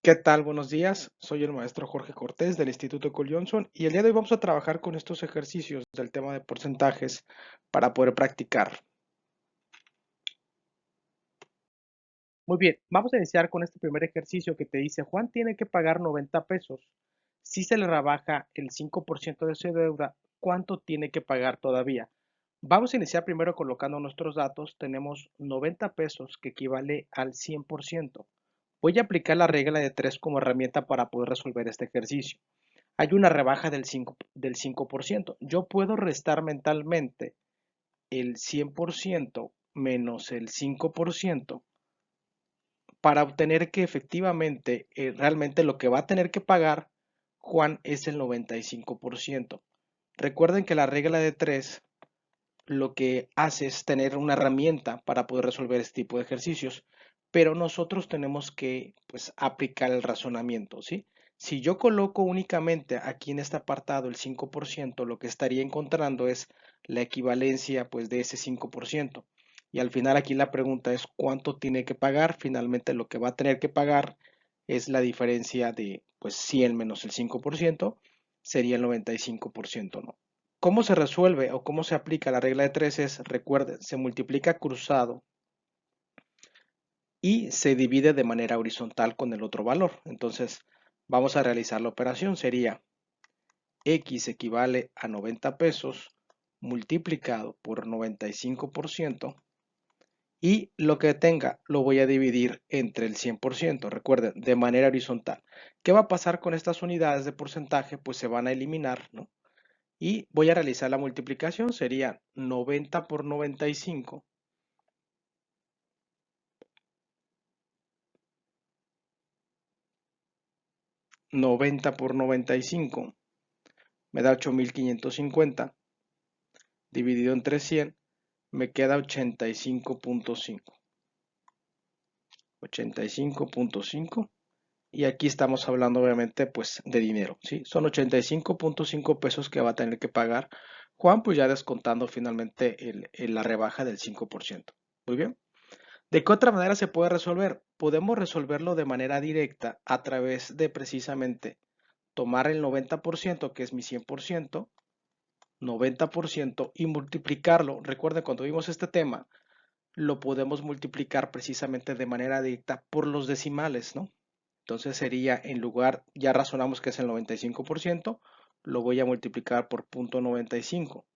¿Qué tal? Buenos días. Soy el maestro Jorge Cortés del Instituto Cole Johnson y el día de hoy vamos a trabajar con estos ejercicios del tema de porcentajes para poder practicar. Muy bien, vamos a iniciar con este primer ejercicio que te dice Juan tiene que pagar 90 pesos. Si se le rebaja el 5% de su deuda, ¿cuánto tiene que pagar todavía? Vamos a iniciar primero colocando nuestros datos. Tenemos 90 pesos que equivale al 100%. Voy a aplicar la regla de 3 como herramienta para poder resolver este ejercicio. Hay una rebaja del 5%. Yo puedo restar mentalmente el 100% menos el 5% para obtener que efectivamente, realmente lo que va a tener que pagar Juan es el 95%. Recuerden que la regla de 3 lo que hace es tener una herramienta para poder resolver este tipo de ejercicios, pero nosotros tenemos que pues aplicar el razonamiento, ¿sí? Si yo coloco únicamente aquí en este apartado el 5%, lo que estaría encontrando es la equivalencia pues de ese 5%. Y al final aquí la pregunta es cuánto tiene que pagar. Finalmente lo que va a tener que pagar es la diferencia de pues 100 menos el 5%, sería el 95%, ¿no? ¿Cómo se resuelve o cómo se aplica la regla de 3? Recuerden, se multiplica cruzado y se divide de manera horizontal con el otro valor. Entonces, vamos a realizar la operación. Sería X equivale a 90 pesos multiplicado por 95% y lo que tenga lo voy a dividir entre el 100%. Recuerden, de manera horizontal. ¿Qué va a pasar con estas unidades de porcentaje? Pues se van a eliminar, ¿no? Y voy a realizar la multiplicación, sería 90 por 95. 90 por 95 me da 8550, dividido entre 100 me queda 85.5. 85.5 y aquí estamos hablando obviamente pues de dinero, ¿sí? Son 85.5 pesos que va a tener que pagar Juan, pues ya descontando finalmente la rebaja del 5%. Muy bien. ¿De qué otra manera se puede resolver? Podemos resolverlo de manera directa a través de precisamente tomar el 90%, que es mi 100%, 90% y multiplicarlo. Recuerden, cuando vimos este tema, lo podemos multiplicar precisamente de manera directa por los decimales, ¿no? Entonces sería, en lugar, ya razonamos que es el 95%, lo voy a multiplicar por 0.95.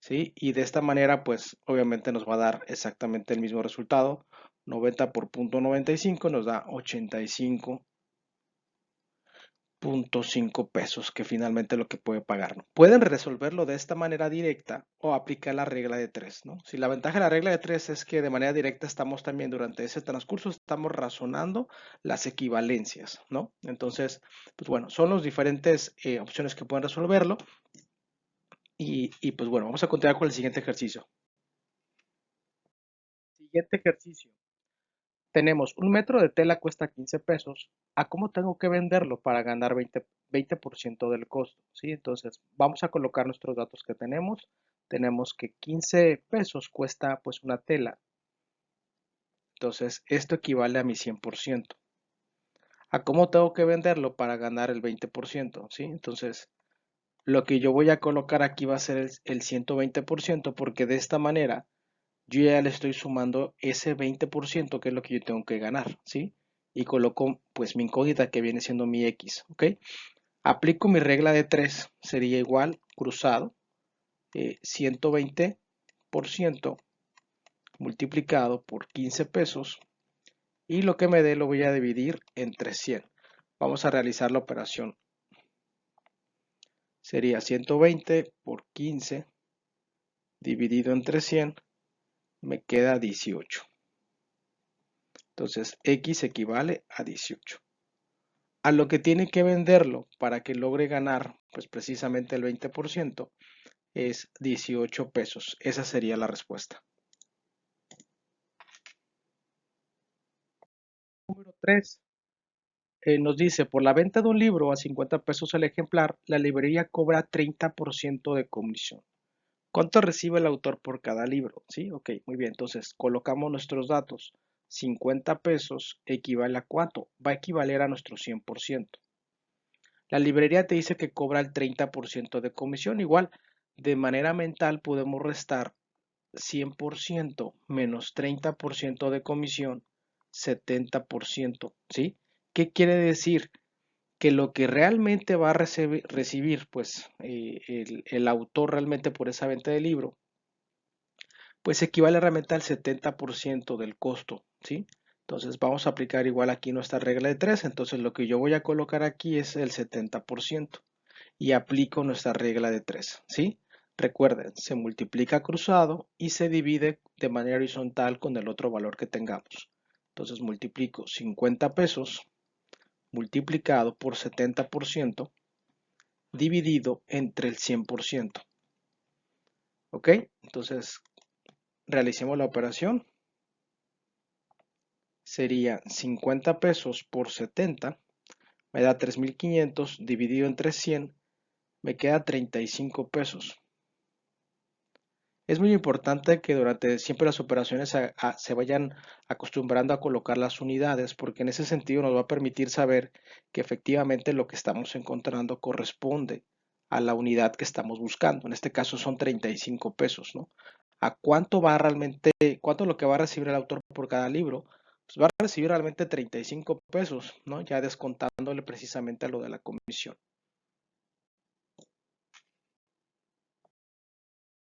¿Sí? Y de esta manera, pues obviamente nos va a dar exactamente el mismo resultado. 90 por 0.95 nos da 85.5 pesos, que finalmente es lo que puede pagar, ¿no? Pueden resolverlo de esta manera directa o aplicar la regla de 3, ¿no? Si la ventaja de la regla de 3 es que de manera directa estamos también durante ese transcurso, estamos razonando las equivalencias, ¿no? Entonces, pues bueno, son las diferentes opciones que pueden resolverlo. Pues bueno, vamos a continuar con el siguiente ejercicio. Siguiente ejercicio. Tenemos un metro de tela cuesta 15 pesos. ¿A cómo tengo que venderlo para ganar 20% del costo? ¿Sí? Entonces, vamos a colocar nuestros datos que tenemos. Tenemos que 15 pesos cuesta pues una tela. Entonces, esto equivale a mi 100%. ¿A cómo tengo que venderlo para ganar el 20%? ¿Sí? Entonces, lo que yo voy a colocar aquí va a ser el 120% porque de esta manera yo ya le estoy sumando ese 20% que es lo que yo tengo que ganar, ¿sí? Y coloco pues mi incógnita que viene siendo mi X, ¿ok? Aplico mi regla de 3, sería igual, cruzado, 120% multiplicado por 15 pesos y lo que me dé lo voy a dividir entre 100. Vamos a realizar la operación. Sería 120 por 15 dividido entre 100, me queda 18. Entonces, X equivale a 18. A lo que tiene que venderlo para que logre ganar, pues precisamente el 20%, es 18 pesos. Esa sería la respuesta. Número 3. Nos dice, por la venta de un libro a 50 pesos el ejemplar, la librería cobra 30% de comisión. ¿Cuánto recibe el autor por cada libro? ¿Sí? Ok, muy bien. Entonces, colocamos nuestros datos. 50 pesos equivale a ¿cuánto? Va a equivaler a nuestro 100%. La librería te dice que cobra el 30% de comisión. Igual, de manera mental podemos restar 100% menos 30% de comisión, 70%, ¿sí? ¿Qué quiere decir? Que lo que realmente va a recibir pues, el autor realmente por esa venta del libro, pues equivale realmente al 70% del costo, ¿sí? Entonces vamos a aplicar igual aquí nuestra regla de 3. Entonces lo que yo voy a colocar aquí es el 70% y aplico nuestra regla de 3, ¿sí? Recuerden, se multiplica cruzado y se divide de manera horizontal con el otro valor que tengamos. Entonces multiplico 50 pesos multiplicado por 70% dividido entre el 100%. ¿Ok? Entonces realicemos la operación. Sería 50 pesos por 70, me da 3.500 dividido entre 100, me queda 35 pesos. Es muy importante que durante siempre las operaciones se vayan acostumbrando a colocar las unidades, porque en ese sentido nos va a permitir saber que efectivamente lo que estamos encontrando corresponde a la unidad que estamos buscando. En este caso son 35 pesos, ¿no? ¿A cuánto va realmente, cuánto es lo que va a recibir el autor por cada libro? Pues va a recibir realmente 35 pesos, ¿no? Ya descontándole precisamente a lo de la comisión.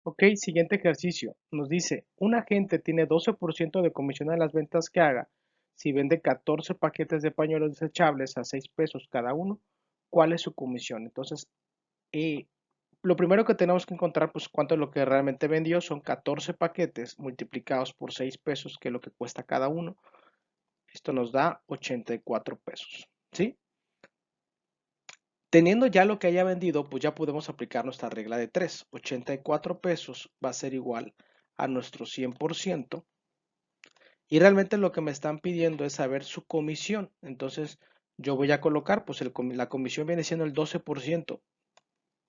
Ok, siguiente ejercicio. Nos dice, un agente tiene 12% de comisión en las ventas que haga si vende 14 paquetes de pañuelos desechables a 6 pesos cada uno. ¿Cuál es su comisión? Entonces, eh, lo primero que tenemos que encontrar, pues cuánto es lo que realmente vendió. Son 14 paquetes multiplicados por 6 pesos, que es lo que cuesta cada uno. Esto nos da 84 pesos, ¿sí? Teniendo ya lo que haya vendido, pues ya podemos aplicar nuestra regla de 3. 84 pesos va a ser igual a nuestro 100%. Y realmente lo que me están pidiendo es saber su comisión. Entonces yo voy a colocar, pues la comisión viene siendo el 12%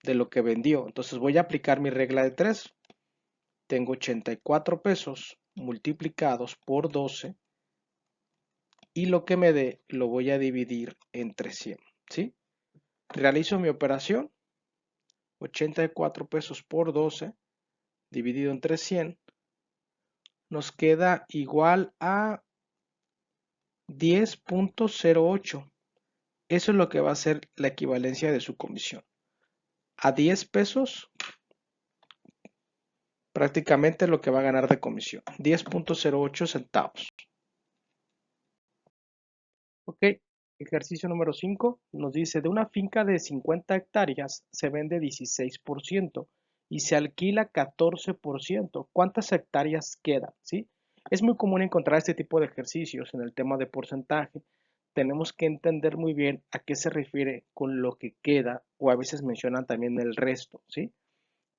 de lo que vendió. Entonces voy a aplicar mi regla de 3. Tengo 84 pesos multiplicados por 12 y lo que me dé lo voy a dividir entre 100, ¿sí? Realizo mi operación. 84 pesos por 12 dividido entre 100 nos queda igual a 10.08. Eso es lo que va a ser la equivalencia de su comisión. A 10 pesos prácticamente lo que va a ganar de comisión. 10.08 centavos. Ok, ejercicio número 5 nos dice, de una finca de 50 hectáreas se vende 16% y se alquila 14%. ¿Cuántas hectáreas quedan? ¿Sí? Es muy común encontrar este tipo de ejercicios en el tema de porcentaje. Tenemos que entender muy bien a qué se refiere con lo que queda, o a veces mencionan también el resto, ¿sí?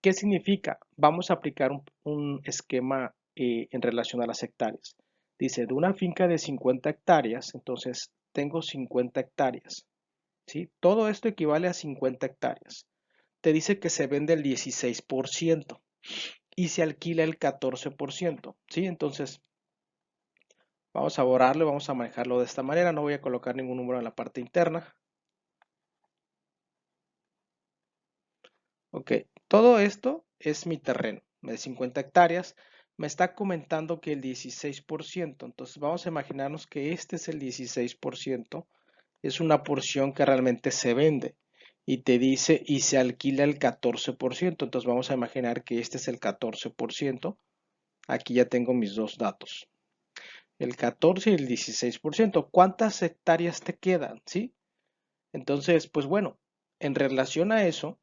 ¿Qué significa? Vamos a aplicar un esquema en relación a las hectáreas. Dice, de una finca de 50 hectáreas, entonces tengo 50 hectáreas, ¿sí? Todo esto equivale a 50 hectáreas. Te dice que se vende el 16% y se alquila el 14%, ¿sí? Entonces, vamos a borrarlo, vamos a manejarlo de esta manera. No voy a colocar ningún número en la parte interna. Ok, todo esto es mi terreno de 50 hectáreas. Me está comentando que el 16%, entonces vamos a imaginarnos que este es el 16%, es una porción que realmente se vende y te dice y se alquila el 14%, entonces vamos a imaginar que este es el 14%. Aquí ya tengo mis dos datos, el 14 y el 16%. ¿Cuántas hectáreas te quedan? ¿Sí? Entonces, pues bueno, en relación a eso,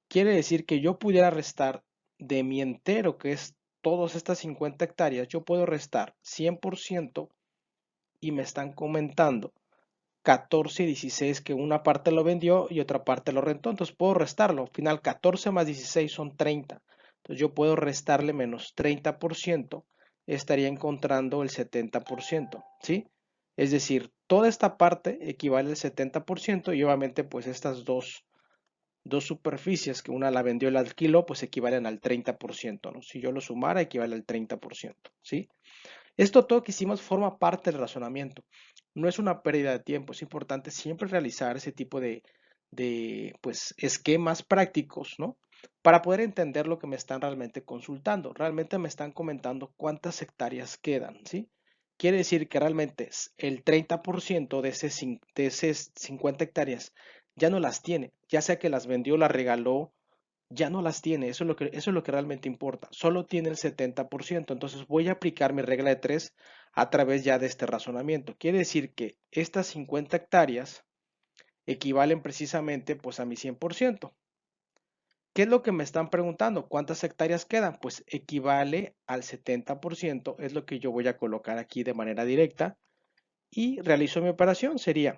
quiere decir que yo pudiera restar de mi entero, que es todas estas 50 hectáreas, yo puedo restar 100% y me están comentando 14 y 16 que una parte lo vendió y otra parte lo rentó. Entonces puedo restarlo. Al final 14 más 16 son 30. Entonces yo puedo restarle menos 30%. Estaría encontrando el 70%. ¿Sí? Es decir, toda esta parte equivale al 70% y obviamente pues estas dos superficies, que una la vendió y la alquiló, pues equivalen al 30%, ¿no? Si yo lo sumara, equivale al 30%, ¿sí? Esto todo que hicimos forma parte del razonamiento. No es una pérdida de tiempo, es importante siempre realizar ese tipo de pues, esquemas prácticos, ¿no? Para poder entender lo que me están realmente consultando. Realmente me están comentando cuántas hectáreas quedan, ¿sí? Quiere decir que realmente el 30% de esas 50 hectáreas ya no las tiene, ya sea que las vendió, las regaló, ya no las tiene, eso es lo que realmente importa, solo tiene el 70%, entonces voy a aplicar mi regla de 3 a través ya de este razonamiento. Quiere decir que estas 50 hectáreas equivalen precisamente pues a mi 100%. ¿Qué es lo que me están preguntando? ¿Cuántas hectáreas quedan? Pues equivale al 70%, es lo que yo voy a colocar aquí de manera directa y realizo mi operación. Sería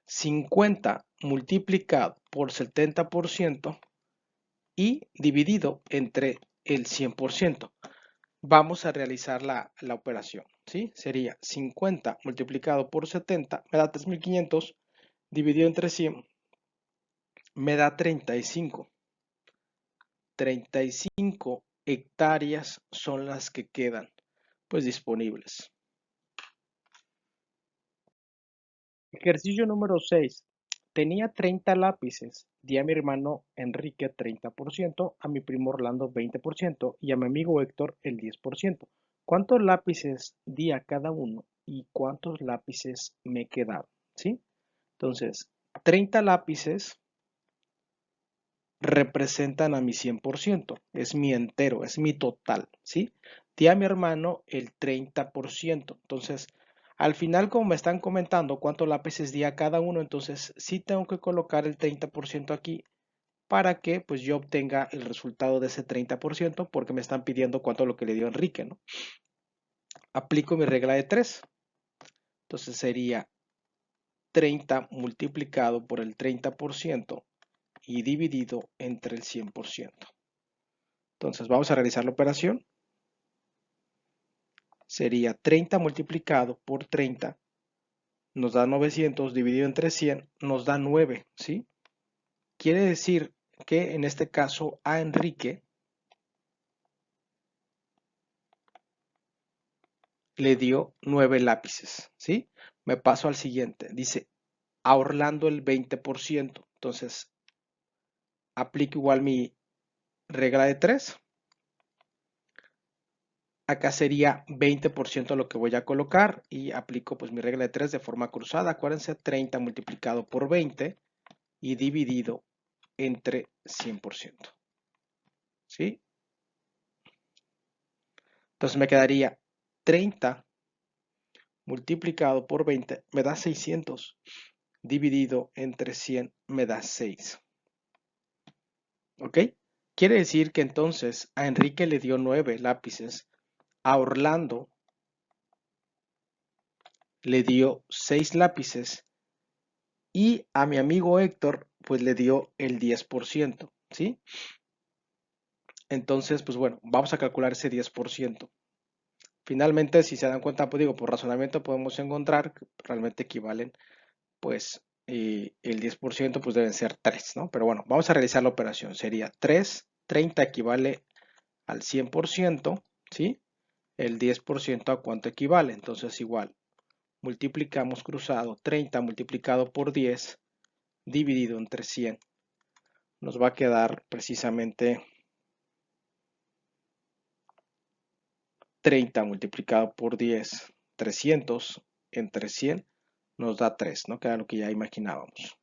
50 multiplicado por 70% y dividido entre el 100%. Vamos a realizar la operación, ¿sí? Sería 50 multiplicado por 70, me da 3.500, dividido entre 100, me da 35. 35 hectáreas son las que quedan, pues, disponibles. Ejercicio número 6. Tenía 30 lápices. Di a mi hermano Enrique 30%, a mi primo Orlando 20% y a mi amigo Héctor el 10%. ¿Cuántos lápices di a cada uno y cuántos lápices me quedaron? ¿Sí? Entonces, 30 lápices representan a mi 100%, es mi entero, es mi total, ¿sí? Di a mi hermano el 30%. Entonces, al final, como me están comentando cuántos lápices di a cada uno, entonces sí tengo que colocar el 30% aquí para que pues yo obtenga el resultado de ese 30% porque me están pidiendo cuánto es lo que le dio Enrique, ¿no? Aplico mi regla de 3. Entonces sería 30 multiplicado por el 30% y dividido entre el 100%. Entonces vamos a realizar la operación. Sería 30 multiplicado por 30, nos da 900, dividido entre 100, nos da 9, ¿sí? Quiere decir que en este caso a Enrique le dio 9 lápices, ¿sí? Me paso al siguiente. Dice, a Orlando el 20%. Entonces, aplico igual mi regla de 3. Acá sería 20% lo que voy a colocar y aplico pues mi regla de 3 de forma cruzada. Acuérdense, 30 multiplicado por 20 y dividido entre 100%. ¿Sí? Entonces me quedaría 30 multiplicado por 20 me da 600. Dividido entre 100 me da 6. ¿Ok? Quiere decir que entonces a Enrique le dio 9 lápices, a Orlando le dio 6 lápices y a mi amigo Héctor pues le dio el 10%, ¿sí? Entonces, pues bueno, vamos a calcular ese 10%. Finalmente, si se dan cuenta, pues digo, por razonamiento podemos encontrar que realmente equivalen, pues el 10% pues deben ser 3, ¿no? Pero bueno, vamos a realizar la operación. Sería 3, 30 equivale al 100%, ¿sí? El 10% a cuánto equivale. Entonces igual, multiplicamos cruzado 30 multiplicado por 10 dividido entre 100. Nos va a quedar precisamente 30 multiplicado por 10, 300 entre 100 nos da 3, ¿no? Que era lo que ya imaginábamos.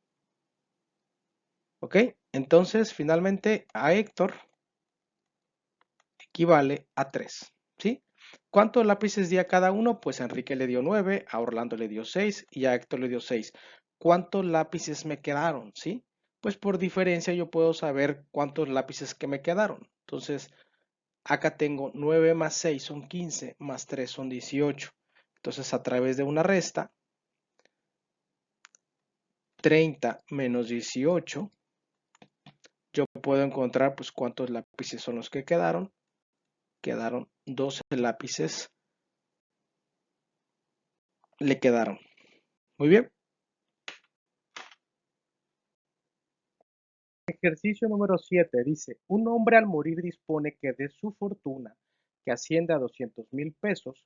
¿Ok? Entonces, finalmente, a Héctor equivale a 3, ¿sí? ¿Cuántos lápices di a cada uno? Pues a Enrique le dio 9, a Orlando le dio 6 y a Héctor le dio 6. ¿Cuántos lápices me quedaron? ¿Sí? Pues por diferencia yo puedo saber cuántos lápices que me quedaron. Entonces, acá tengo 9 más 6 son 15, más 3 son 18. Entonces, a través de una resta, 30 menos 18, yo puedo encontrar pues cuántos lápices son los que quedaron. Quedaron 12 lápices, le quedaron. Muy bien. Ejercicio número 7 dice, un hombre al morir dispone que de su fortuna que asciende a 200,000 pesos,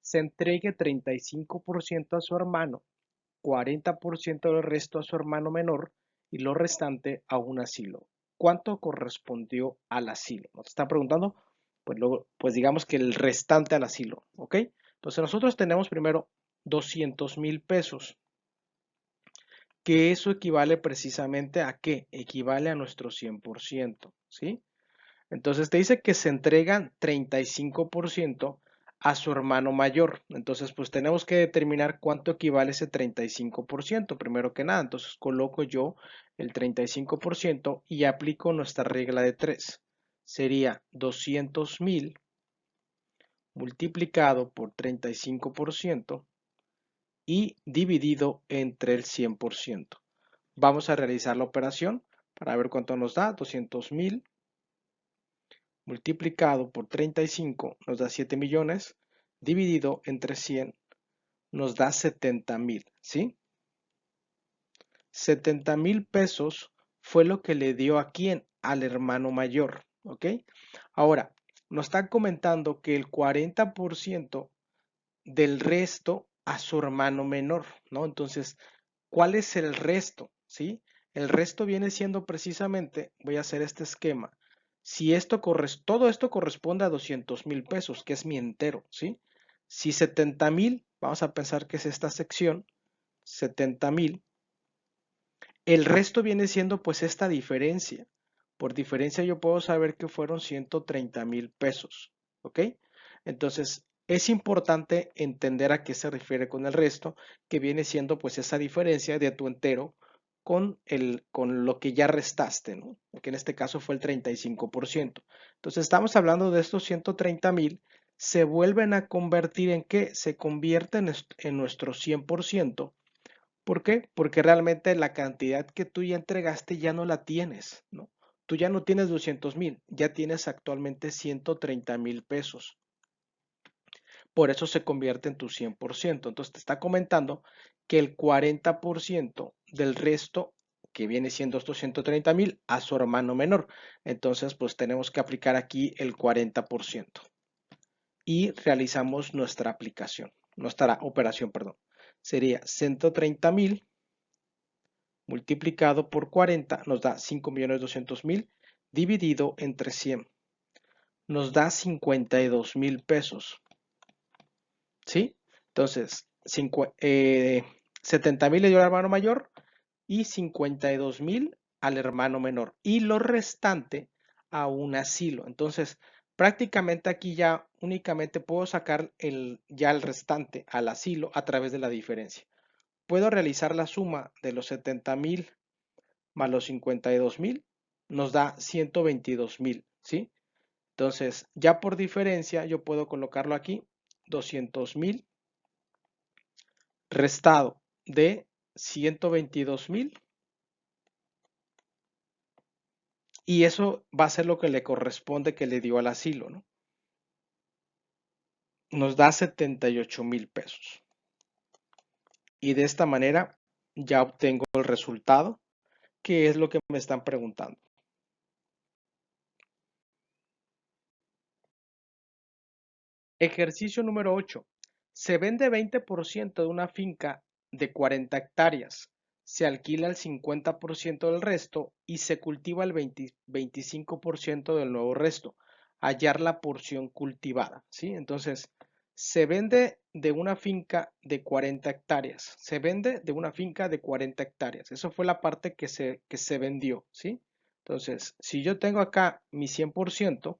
se entregue 35% a su hermano, 40% del resto a su hermano menor y lo restante a un asilo. ¿Cuánto correspondió al asilo? Nos está preguntando, pues, luego, pues digamos que el restante al asilo, ¿ok? Entonces nosotros tenemos primero 200,000 pesos, que eso equivale precisamente a qué? Equivale a nuestro 100%, ¿sí? Entonces te dice que se entregan 35% a su hermano mayor. Entonces, pues tenemos que determinar cuánto equivale ese 35%, primero que nada. Entonces coloco yo el 35% y aplico nuestra regla de 3. Sería 200,000 multiplicado por 35% y dividido entre el 100%. Vamos a realizar la operación para ver cuánto nos da. 200,000 multiplicado por 35 nos da 7 millones, dividido entre 100 nos da 70,000, ¿sí? 70,000 pesos fue lo que le dio a quién, al hermano mayor, ¿ok? Ahora, nos están comentando que el 40% del resto a su hermano menor, ¿no? Entonces, ¿cuál es el resto? ¿Sí? El resto viene siendo precisamente, voy a hacer este esquema, si todo esto corresponde a 200,000 pesos, que es mi entero, ¿sí? Si 70,000, vamos a pensar que es esta sección, 70,000, el resto viene siendo pues esta diferencia. Por diferencia yo puedo saber que fueron 130,000 pesos, ¿ok? Entonces es importante entender a qué se refiere con el resto, que viene siendo pues esa diferencia de tu entero con lo que ya restaste, ¿no? Que en este caso fue el 35%. Entonces estamos hablando de estos 130,000, se vuelven a convertir en qué? Se convierten en nuestro 100%. ¿Por qué? Porque realmente la cantidad que tú ya entregaste ya no la tienes, ¿no? Tú ya no tienes 200,000, ya tienes actualmente 130,000 pesos. Por eso se convierte en tu 100%. Entonces te está comentando que el 40% del resto, que viene siendo estos 130,000, a su hermano menor. Entonces, pues tenemos que aplicar aquí el 40% y realizamos nuestra aplicación, nuestra operación, perdón. Sería 130,000 multiplicado por 40 nos da 5,200,000 dividido entre 100 nos da 52,000 pesos, ¿sí? Entonces, 70,000 le dio al hermano mayor y 52,000 al hermano menor y lo restante a un asilo. Entonces, prácticamente aquí ya únicamente puedo sacar ya el restante al asilo a través de la diferencia. Puedo realizar la suma de los 70,000 más los 52,000 nos da 122,000, ¿sí? Entonces, ya por diferencia, yo puedo colocarlo aquí, 200,000 restado de 122,000 y eso va a ser lo que le corresponde que le dio al asilo, ¿no? Nos da 78,000 pesos. Y de esta manera ya obtengo el resultado, que es lo que me están preguntando. Ejercicio número 8. Se vende 20% de una finca de 40 hectáreas. Se alquila el 50% del resto y se cultiva el 25% del nuevo resto. Hallar la porción cultivada, ¿sí? Entonces, se vende de una finca de 40 hectáreas. Se vende de una finca de 40 hectáreas. Eso fue la parte que se vendió, ¿sí? Entonces, si yo tengo acá mi 100%,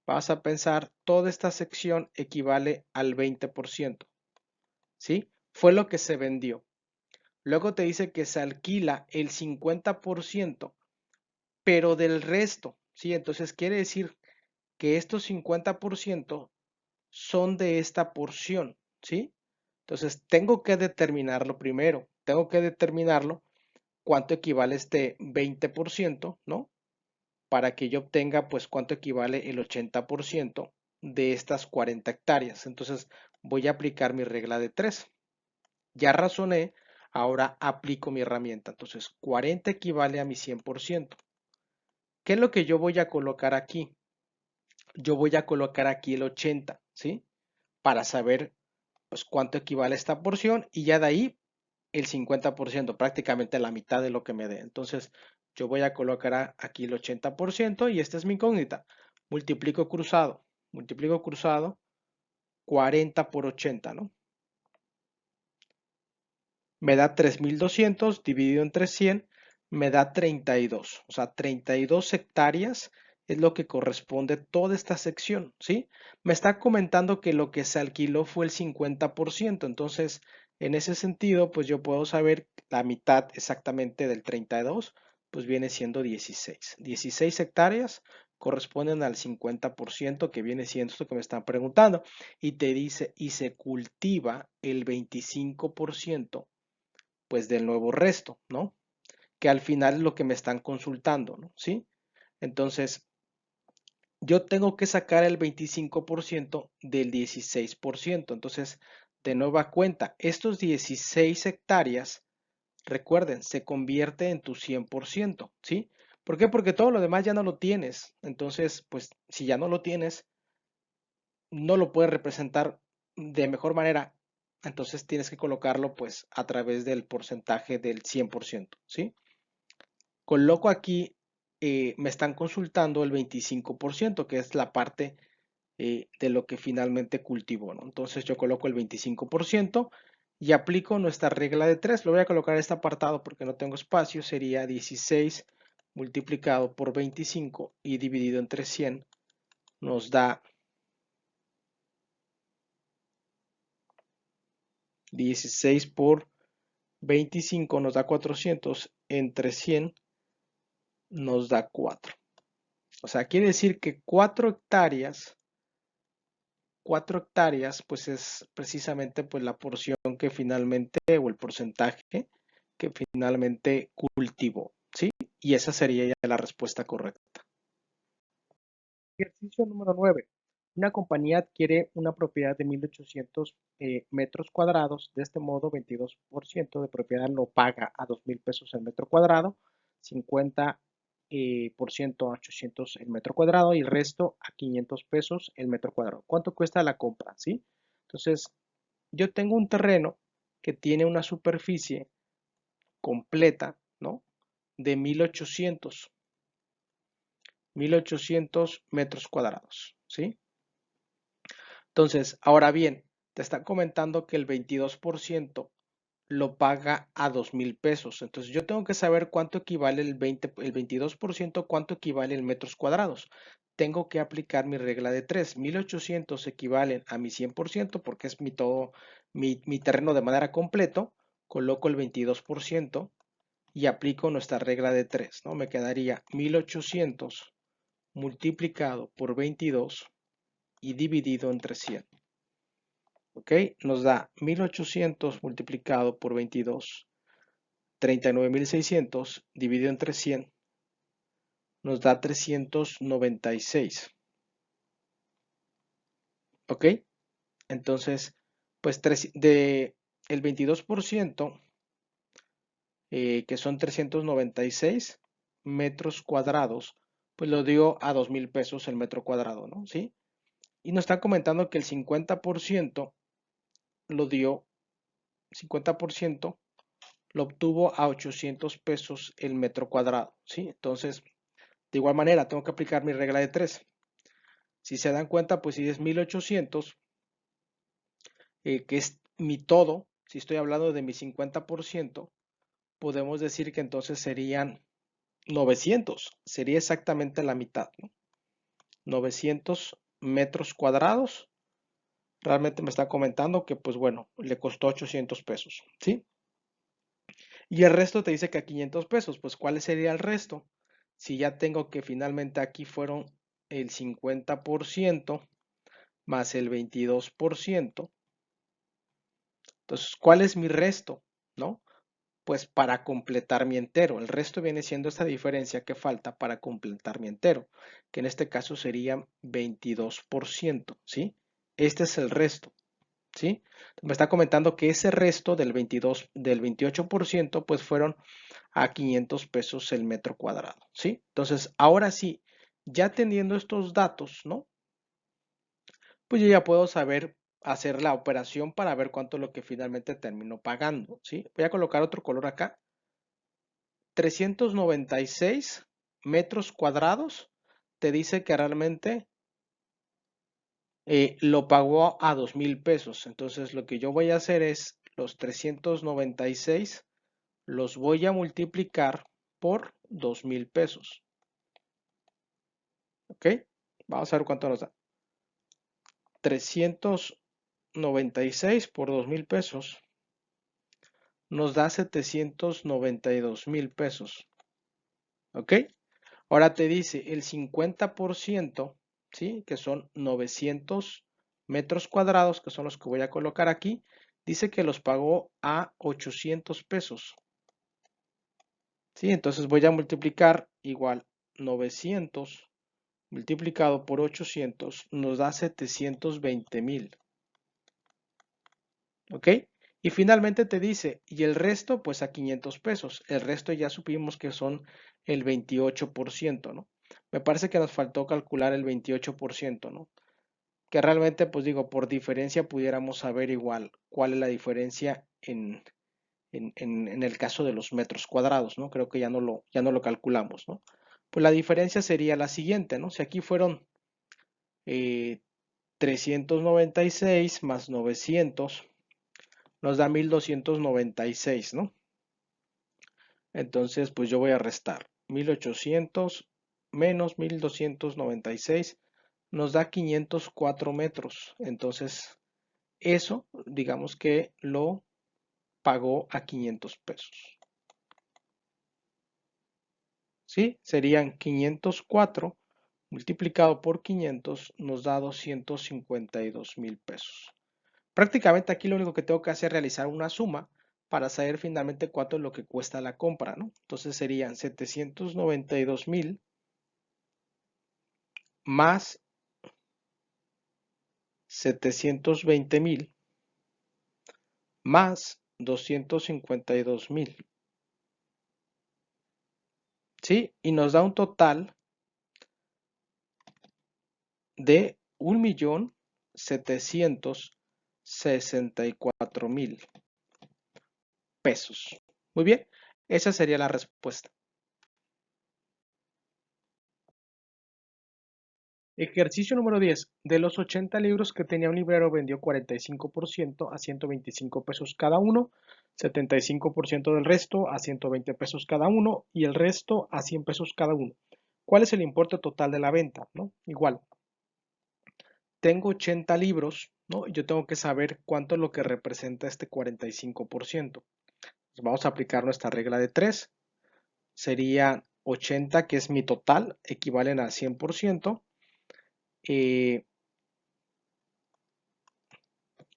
vas a pensar, toda esta sección equivale al 20%, ¿sí? Fue lo que se vendió. Luego te dice que se alquila el 50%, pero del resto, ¿sí? Entonces quiere decir que estos 50% son de esta porción, ¿sí? Entonces tengo que determinarlo primero, tengo que determinarlo cuánto equivale este 20%, ¿no? Para que yo obtenga pues cuánto equivale el 80% de estas 40 hectáreas. Entonces voy a aplicar mi regla de 3. Ya razoné, ahora aplico mi herramienta. Entonces 40 equivale a mi 100%. ¿Qué es lo que yo voy a colocar aquí? yo voy a colocar aquí el 80, ¿sí? Para saber pues cuánto equivale esta porción y ya de ahí el 50%, prácticamente la mitad de lo que me dé. Entonces yo voy a colocar aquí el 80% y esta es mi incógnita. Multiplico cruzado 40 por 80, ¿no? Me da 3200 dividido entre 100, me da 32. O sea, 32 hectáreas es lo que corresponde toda esta sección, ¿sí? Me está comentando que lo que se alquiló fue el 50%. Entonces, en ese sentido, pues yo puedo saber la mitad exactamente del 32, pues viene siendo 16. 16 hectáreas corresponden al 50% que viene siendo esto que me están preguntando. Y te dice, y se cultiva el 25% pues del nuevo resto, ¿no? Que al final es lo que me están consultando, ¿no? ¿Sí? Entonces, yo tengo que sacar el 25% del 16%. Entonces, de nueva cuenta, estos 16 hectáreas, recuerden, se convierte en tu 100%, ¿sí? ¿Por qué? Porque todo lo demás ya no lo tienes. Entonces, pues, si ya no lo tienes, no lo puedes representar de mejor manera. Entonces tienes que colocarlo pues a través del porcentaje del 100%, ¿sí? Coloco aquí, me están consultando el 25%, que es la parte de lo que finalmente cultivo, ¿no? Entonces yo coloco el 25% y aplico nuestra regla de 3. Lo voy a colocar en este apartado porque no tengo espacio. Sería 16 multiplicado por 25 y dividido entre 100 nos da 16 por 25 nos da 400 entre 100 nos da 4. O sea, quiere decir que 4 hectáreas, pues es precisamente pues la porción que finalmente, o el porcentaje que finalmente cultivó, ¿sí? Y esa sería ya la respuesta correcta. Ejercicio número 9. Una compañía adquiere una propiedad de 1800 metros cuadrados. De este modo, 22% de propiedad lo paga a 2,000 pesos el metro cuadrado, 50% por ciento a 800 el metro cuadrado y el resto a 500 pesos el metro cuadrado. ¿Cuánto cuesta la compra? ¿Sí? Entonces, yo tengo un terreno que tiene una superficie completa, ¿no? De 1800 metros cuadrados, ¿sí? Entonces, ahora bien, te está comentando que el 22% lo paga a 2,000 pesos. Entonces, yo tengo que saber cuánto equivale el 22%, cuánto equivale en metros cuadrados. Tengo que aplicar mi regla de 3. 1800 equivalen a mi 100% porque es mi terreno de manera completo. Coloco el 22% y aplico nuestra regla de 3, ¿no? Me quedaría 1800 multiplicado por 22 y dividido entre 100. ¿Ok? Nos da 1800 multiplicado por 22, 39,600 dividido entre 100, nos da 396. ¿Ok? Entonces, pues el 22%, que son 396 metros cuadrados, pues lo dio a 2,000 pesos el metro cuadrado, ¿no? ¿Sí? Y nos está comentando que el 50% lo dio, 50% lo obtuvo a 800 pesos el metro cuadrado, ¿sí? Entonces, de igual manera, tengo que aplicar mi regla de 3. Si se dan cuenta, pues si es 1800, que es mi todo, si estoy hablando de mi 50%, podemos decir que entonces serían 900, sería exactamente la mitad, ¿no? 900 metros cuadrados. Realmente me está comentando que, pues bueno, le costó 800 pesos, ¿sí? Y el resto te dice que a 500 pesos, pues ¿cuál sería el resto? Si ya tengo que finalmente aquí fueron el 50% más el 22%, entonces, ¿cuál es mi resto? ¿No? Pues para completar mi entero. El resto viene siendo esta diferencia que falta para completar mi entero, que en este caso sería 22%, ¿sí? Este es el resto, ¿sí? Me está comentando que ese resto del 28%, pues fueron a 500 pesos el metro cuadrado, ¿sí? Entonces, ahora sí, ya teniendo estos datos, ¿no? pues yo ya puedo saber hacer la operación para ver cuánto es lo que finalmente termino pagando, ¿sí? Voy a colocar otro color acá. 396 metros cuadrados te dice que realmente lo pagó a 2,000 pesos. Entonces lo que yo voy a hacer es los 396 los voy a multiplicar por 2,000 pesos. ¿Ok? Vamos a ver cuánto nos da. 396 por 2,000 pesos nos da 792,000 pesos. ¿Ok? Ahora te dice el 50%, ¿sí? Que son 900 metros cuadrados, que son los que voy a colocar aquí. Dice que los pagó a 800 pesos. ¿Sí? Entonces voy a multiplicar igual 900 multiplicado por 800 nos da 720,000. ¿Ok? Y finalmente te dice, y el resto pues a 500 pesos. El resto ya supimos que son el 28%, ¿no? Me parece que nos faltó calcular el 28%, ¿no? Que realmente pues digo, por diferencia pudiéramos saber igual cuál es la diferencia en el caso de los metros cuadrados, ¿no? Creo que ya no lo calculamos, ¿no? Pues la diferencia sería la siguiente, ¿no? Si aquí fueron 396 más 900 nos da 1,296, ¿no? Entonces, pues yo voy a restar 1,800 menos 1,296 nos da 504 metros. Entonces, eso, digamos que lo pagó a 500 pesos. ¿Sí? Serían 504 multiplicado por 500 nos da 252,000 pesos. Prácticamente aquí lo único que tengo que hacer es realizar una suma para saber finalmente cuánto es lo que cuesta la compra, ¿no? Entonces serían 792,000 más 720,000 más 252,000, ¿sí? Y nos da un total de 1,764,000 pesos. Muy bien, esa sería la respuesta. Ejercicio número 10. De los 80 libros que tenía un librero, vendió 45% a 125 pesos cada uno, 75% del resto a 120 pesos cada uno y el resto a 100 pesos cada uno. ¿Cuál es el importe total de la venta? ¿No? Igual, tengo 80 libros, ¿no? Yo tengo que saber cuánto es lo que representa este 45%. Pues vamos a aplicar nuestra regla de 3. Sería 80, que es mi total, equivalen a 100%.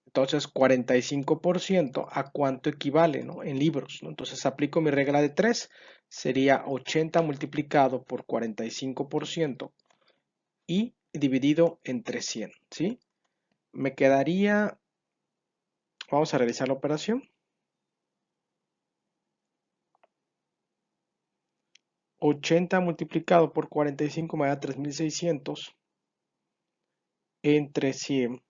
Entonces, 45% a cuánto equivale, ¿no? En libros, ¿no? Entonces, aplico mi regla de 3, sería 80 multiplicado por 45% y dividido entre 100, ¿sí? Me quedaría, vamos a realizar la operación. 80 multiplicado por 45 me da 3,600 entre 100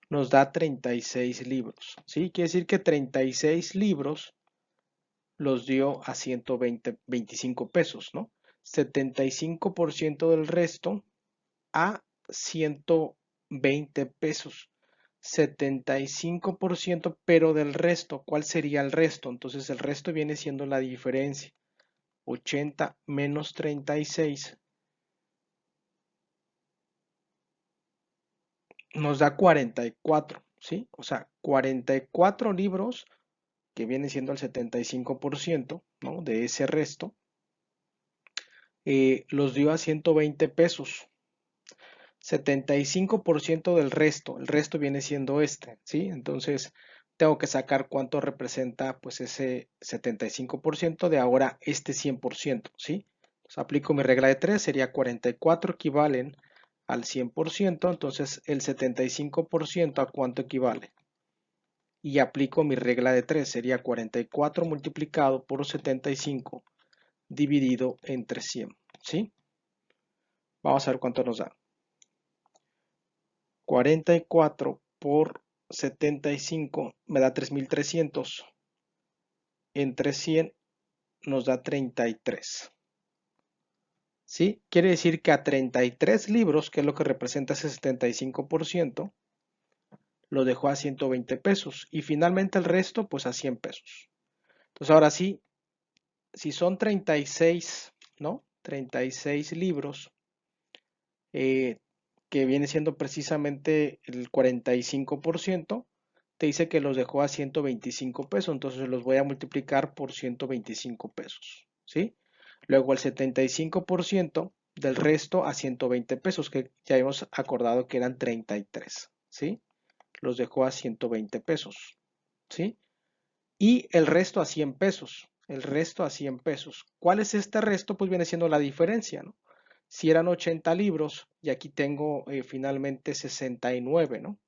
nos da 36 libros, ¿sí? Quiere decir que 36 libros los dio a 125 pesos, ¿no? 75% del resto a 120 pesos. 75%, pero del resto, ¿cuál sería el resto? Entonces el resto viene siendo la diferencia. 80 menos 36 nos da 44, ¿sí? O sea, 44 libros, que viene siendo el 75%, ¿no? De ese resto, los dio a 120 pesos. 75% del resto, el resto viene siendo este, ¿sí? Entonces tengo que sacar cuánto representa pues ese 75% de ahora este 100%, ¿sí? Entonces aplico mi regla de 3, sería 44 equivalen al 100%, entonces el 75% a cuánto equivale. Y aplico mi regla de 3, sería 44 multiplicado por 75 dividido entre 100, ¿sí? Vamos a ver cuánto nos da. 44 por 75 me da 3300. Entre 100 nos da 33. ¿Sí? Quiere decir que a 33 libros, que es lo que representa ese 75%, lo dejó a 120 pesos. Y finalmente el resto, pues a 100 pesos. Entonces ahora sí, si son 36, ¿no? 36 libros, eh, que viene siendo precisamente el 45%, te dice que los dejó a 125 pesos, entonces los voy a multiplicar por 125 pesos, ¿sí? Luego el 75% del resto a 120 pesos, que ya hemos acordado que eran 33, ¿sí? Los dejó a 120 pesos, ¿sí? Y el resto a 100 pesos, el resto a 100 pesos. ¿Cuál es este resto? Pues viene siendo la diferencia, ¿no? Si eran 80 libros y aquí tengo finalmente 69, ¿no?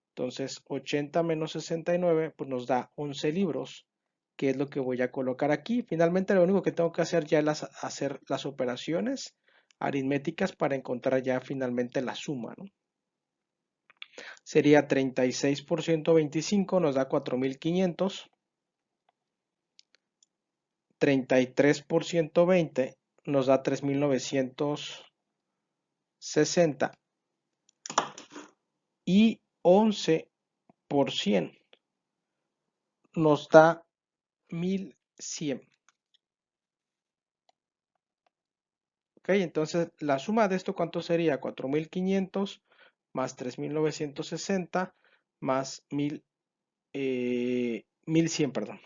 Entonces 80 menos 69 pues nos da 11 libros, que es lo que voy a colocar aquí. Finalmente lo único que tengo que hacer ya es hacer las operaciones aritméticas para encontrar ya finalmente la suma, ¿no? Sería 36 por 125 nos da 4500. 33 por 120 nos da 3960 y 11 por 100 nos da 1100. Ok, entonces la suma de esto, ¿cuánto sería? 4500 más 3960 más 1100, perdón.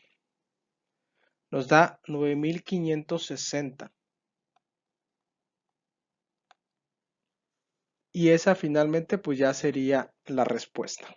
Nos da 9560. Y esa finalmente pues ya sería la respuesta.